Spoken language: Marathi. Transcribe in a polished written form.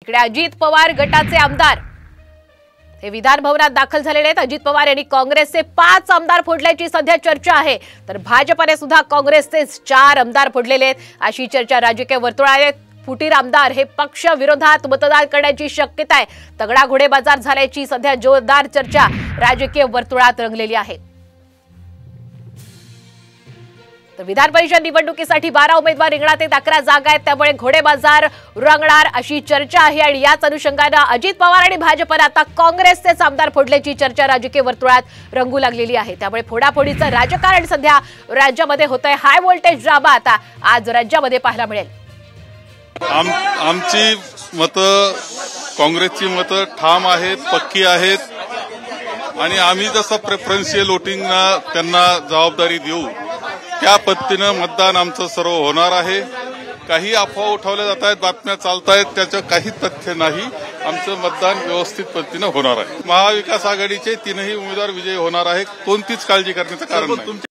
इकडे अजित पवार गटाचे आमदार हे विधान भवनात दाखल झालेले आहेत। अजित पवार यांनी काँग्रेसचे 5 आमदार फोडल्याची सध्या चर्चा आहे, तर भाजपने सुद्धा काँग्रेसचे 4 आमदार फोडलेले आहेत अशी चर्चा राजकीय वर्तुळात आहे। फुटीर आमदार हे पक्ष विरोधात मतदान करण्याची शक्यता आहे। तगडा घोडेबाजार झाल्याची सध्या जोरदार चर्चा राजकीय वर्तुळात रंगलेली आहे। तर विधान परिषद निवडणुकीसाठी 12 उमेदवार रिंगणात आहेत, 11 जागा आहेत, त्यामुळे घोडेबाजार रंगणार अशी चर्चा आहे। आणि याच अनुषंगाने अजित पवार आणि भाजपने आता काँग्रेसचेच आमदार फोडल्याची चर्चा राजकीय वर्तुळात रंगू लागलेली आहे। त्यामुळे फोडाफोडीचं राजकारण सध्या राज्यामध्ये होतंय। हाय व्होल्टेज ड्रामा आता आज राज्यामध्ये पाहायला मिळेल। आमची मतं, काँग्रेसची मतं ठाम आहेत, पक्की आहेत आणि आम्ही जसं प्रेफरन्शियल वोटिंगना त्यांना जबाबदारी देऊ त्या पद्धतीनं मतदान आमचं सर्व होणार आहे। काही अफवा उठवल्या जात आहेत, बातम्या चालत आहेत, त्याचं काही तथ्य नाही। आमचं मतदान व्यवस्थित पद्धतीनं होणार आहे। महाविकास आघाडीचे 3ही उमेदवार विजयी होणार आहे, कोणतीच काळजी करण्याचं कारण नाही।